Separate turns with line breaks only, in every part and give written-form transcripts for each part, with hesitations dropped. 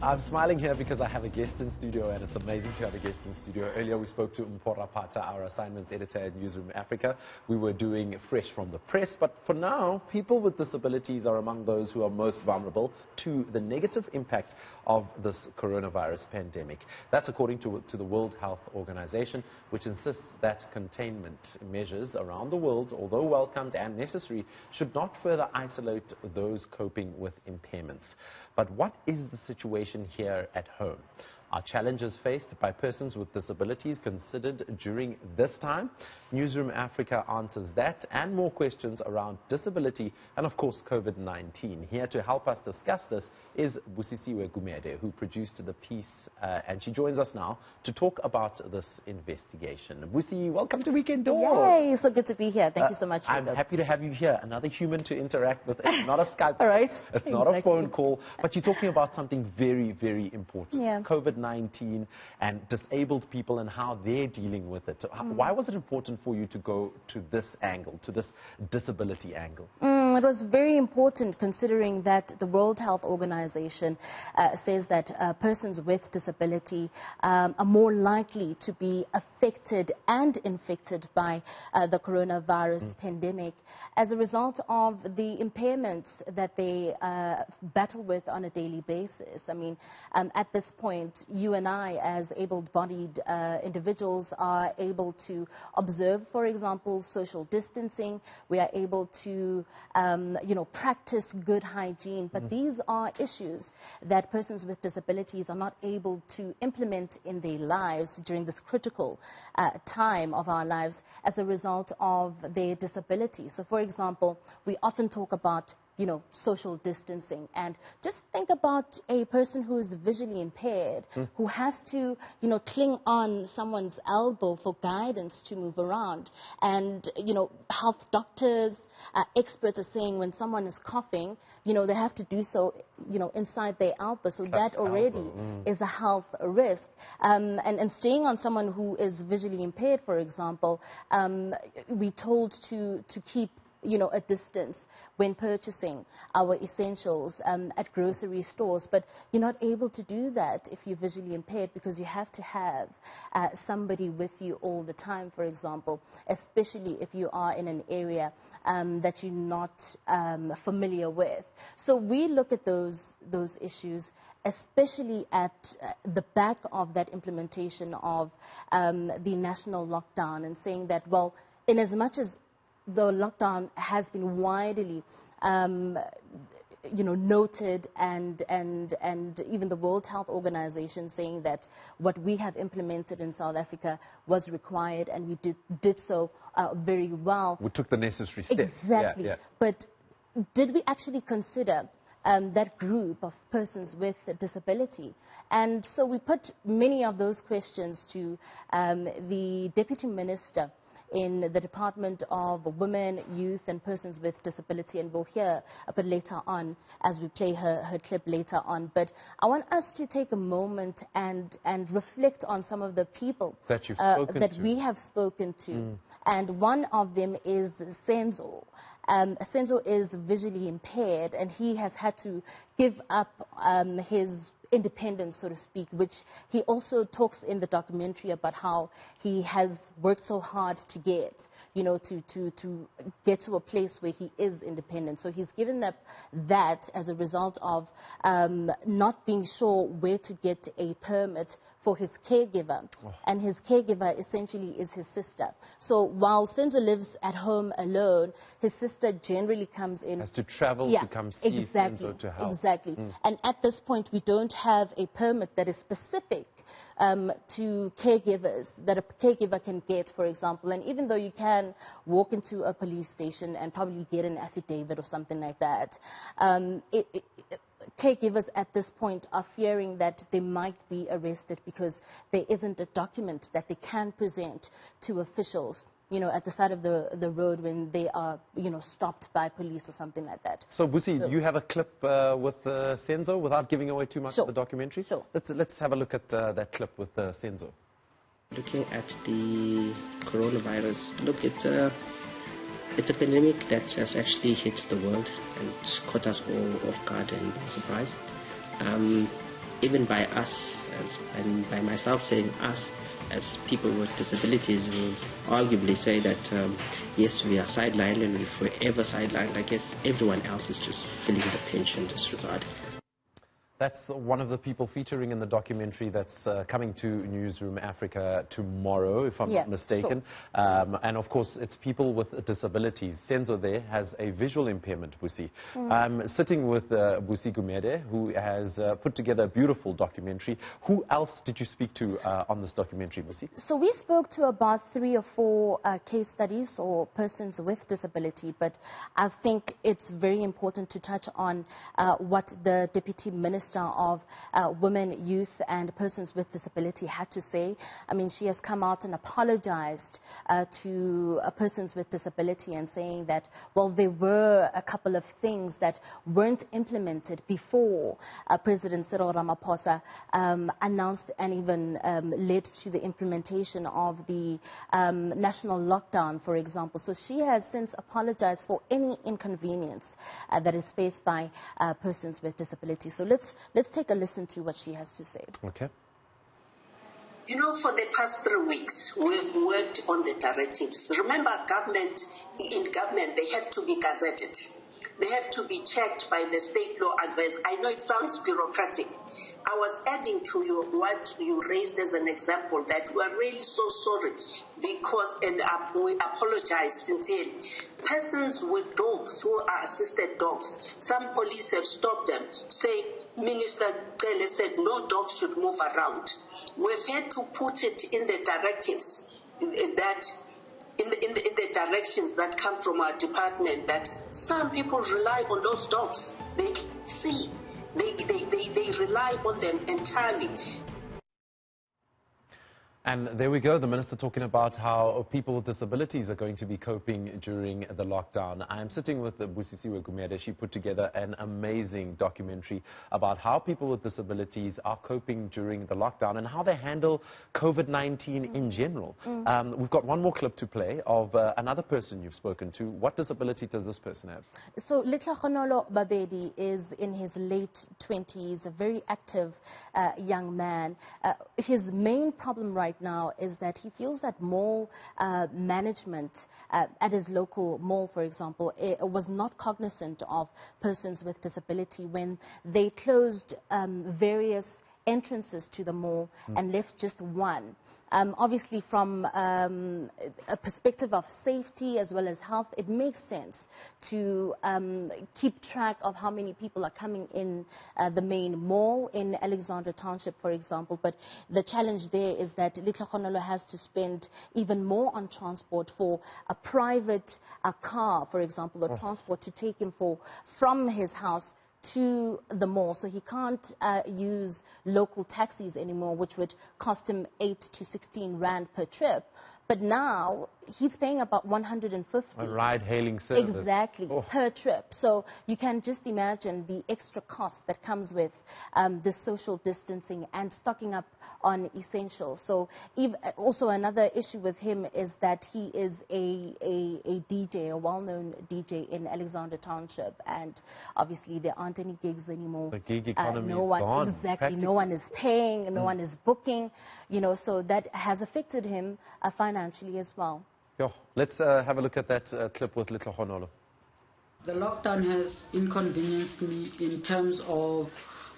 I'm smiling here because I have a guest in studio, and it's amazing to have a guest in studio. Earlier we spoke to Mpora Pata, our assignments editor at Newzroom Afrika. We were doing Fresh from the Press, but for now, people with disabilities are among those who are most vulnerable to the negative impact of this coronavirus pandemic. That's according to the World Health Organization, which insists that containment measures around the world, although welcomed and necessary, should not further isolate those coping with impairments. But what is the situation here at home? Are challenges faced by persons with disabilities considered during this time? Newzroom Afrika answers that and more questions around disability and, of course, COVID-19. Here to help us discuss this is Busisiwe Gumede, who produced the piece, and she joins us now to talk about this investigation. Busi, welcome to Weekend Door.
Yay, so good to be here. Thank you so much.
I'm happy to have you here. Another human to interact with. It's not a Skype.
All right.
It's not a phone call, but you're talking about something very, very important.
Yeah.
COVID-19 and disabled people and how they're dealing with it. Why was it important for you to go to this angle, to this disability angle?
It was very important considering that the World Health Organization says that persons with disability are more likely to be affected and infected by the coronavirus pandemic as a result of the impairments that they battle with on a daily basis. I mean, at this point, you and I, as able-bodied individuals, are able to observe, for example, social distancing. We are able to practice good hygiene, but these are issues that persons with disabilities are not able to implement in their lives during this critical time of our lives as a result of their disability. So, for example, we often talk about social distancing, and just think about a person who is visually impaired, who has to, cling on someone's elbow for guidance to move around. And, health doctors, experts are saying when someone is coughing, they have to do so, inside their elbow. So that already is a health risk. And staying on someone who is visually impaired, for example, we're told to keep a distance when purchasing our essentials at grocery stores, but you're not able to do that if you're visually impaired because you have to have somebody with you all the time, for example, especially if you are in an area that you're not familiar with. So we look at those issues, especially at the back of that implementation of the national lockdown, and saying that, well, in as much as the lockdown has been widely, noted, and even the World Health Organization saying that what we have implemented in South Africa was required, and we did so very well.
We took the necessary steps.
Exactly.
Yeah.
But did we actually consider that group of persons with a disability? And so we put many of those questions to the Deputy Minister in the Department of Women, Youth and Persons with Disability, and we'll hear a bit later on as we play her clip later on. But I want us to take a moment and reflect on some of the people
that you've spoken
that
to.
we have spoken to. And one of them is Senzo. Senzo is visually impaired, and he has had to give up his independence, so to speak, which he also talks in the documentary about how he has worked so hard to get, to get to a place where he is independent. So he's given up that as a result of not being sure where to get a permit for his caregiver. And his caregiver essentially is his sister. So while Senzo lives at home alone, his sister generally comes in.
Has to travel to come see Senzo to help.
Exactly. And at this point, we don't have a permit that is specific to caregivers, that a caregiver can get, for example. And even though you can walk into a police station and probably get an affidavit or something like that, caregivers at this point are fearing that they might be arrested because there isn't a document that they can present to officials, at the side of the road when they are, stopped by police or something like that.
So, Busi, you have a clip with Senzo, without giving away too much of the documentary?
Sure.
Let's have a look at that clip with Senzo.
Looking at the coronavirus, look, it's a pandemic that has actually hit the world and caught us all off guard and by surprise. even by us, and by myself saying us, as people with disabilities, will arguably say that yes, we are sidelined, and if we're ever sidelined, I guess everyone else is just feeling the pinch and disregard.
That's one of the people featuring in the documentary that's coming to Newzroom Afrika tomorrow, if I'm not mistaken. Sure. And of course, it's people with disabilities. Senzo there has a visual impairment, Busi. I'm sitting with Busi Gumede, who has put together a beautiful documentary. Who else did you speak to on this documentary, Busi?
So we spoke to about 3 or 4 case studies or persons with disability, but I think it's very important to touch on what the Deputy Minister of Women, Youth and Persons with Disability had to say. I mean, she has come out and apologized to persons with disability and saying that, well, there were a couple of things that weren't implemented before President Cyril Ramaphosa announced and even led to the implementation of the national lockdown, for example. So she has since apologized for any inconvenience that is faced by persons with disability. So let's take a listen to what she has to say.
Okay.
You know, for the past 3 weeks, we've worked on the directives. Remember, in government, they have to be gazetted. They have to be checked by the state law advisor. I know it sounds bureaucratic. I was adding to what you raised as an example, that we are really so sorry because, and we apologize sincerely. Persons with dogs who are assisted dogs, some police have stopped them, saying, Minister Gumede said no dogs should move around. We've had to put it in the directives that in the directions that come from our department, that some people rely on those dogs. They see, they rely on them entirely.
And there we go, the minister talking about how people with disabilities are going to be coping during the lockdown. I'm sitting with Busisiwe Gumede. She put together an amazing documentary about how people with disabilities are coping during the lockdown and how they handle COVID-19 in general. We've got one more clip to play of another person you've spoken to. What disability does this person have?
So Litlakhonolo Babedi is in his late 20s, a very active young man. His main problem right now is that he feels that mall management at his local mall, for example, was not cognizant of persons with disability when they closed various entrances to the mall and left just one. Obviously, from a perspective of safety as well as health, it makes sense to keep track of how many people are coming in the main mall in Alexandra Township, for example. But the challenge there is that Litlakhonolo has to spend even more on transport for a private car, for example, or transport to take him from his house to the mall. So he can't use local taxis anymore, which would cost him 8 to 16 rand per trip. But now he's paying about 150.
A ride-hailing service.
Exactly, per trip. So you can just imagine the extra cost that comes with the social distancing and stocking up on essentials. So also another issue with him is that he is a DJ, a well-known DJ in Alexandra Township, and obviously there aren't any gigs anymore.
The gig economy is gone.
Exactly, no one is paying, no one is booking, you know, so that has affected him financially as well.
Let's have a look at that clip with Litlakhonolo.
The lockdown has inconvenienced me in terms of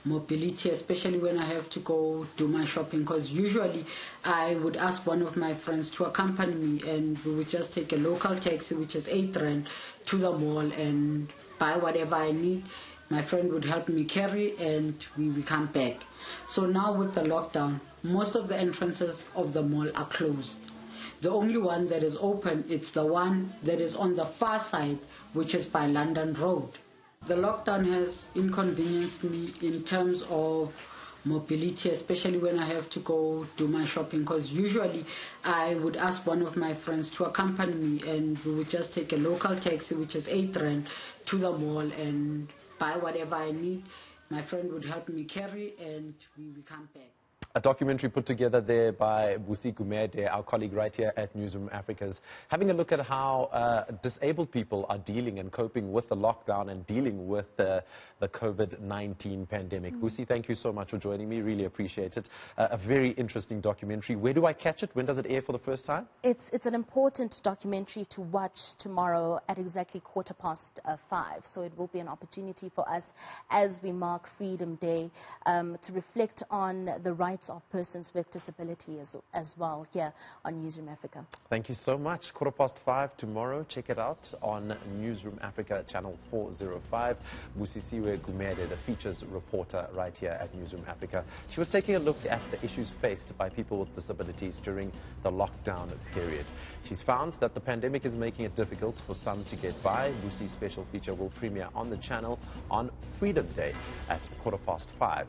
mobility, especially when I have to go do my shopping, because usually I would ask one of my friends to accompany me and we would just take a local taxi, which is 8 rand, to the mall and buy whatever I need. My friend would help me carry and we come back. So now with the lockdown, most of the entrances of the mall are closed. The only one that is open, it's the one that is on the far side, which is by London Road. The lockdown has inconvenienced me in terms of mobility, especially when I have to go do my shopping, because usually I would ask one of my friends to accompany me and we would just take a local taxi, which is 8 rand, to the mall and buy whatever I need. My friend would help me carry and we come back.
A documentary put together there by Gumede, our colleague right here at Newzroom Afrika, is having a look at how disabled people are dealing and coping with the lockdown and dealing with the COVID-19 pandemic. Busi, thank you so much for joining me. Really appreciate it. A very interesting documentary. Where do I catch it? When does it air for the first time?
It's an important documentary to watch tomorrow at exactly 5:15. So it will be an opportunity for us as we mark Freedom Day to reflect on the rights of persons with disability as well here on Newzroom Afrika.
Thank you so much. 5:15 tomorrow. Check it out on Newzroom Afrika, channel 405. Busisiwe Gumede, the features reporter right here at Newzroom Afrika. She was taking a look at the issues faced by people with disabilities during the lockdown period. She's found that the pandemic is making it difficult for some to get by. Busi's special feature will premiere on the channel on Freedom Day at 5:15.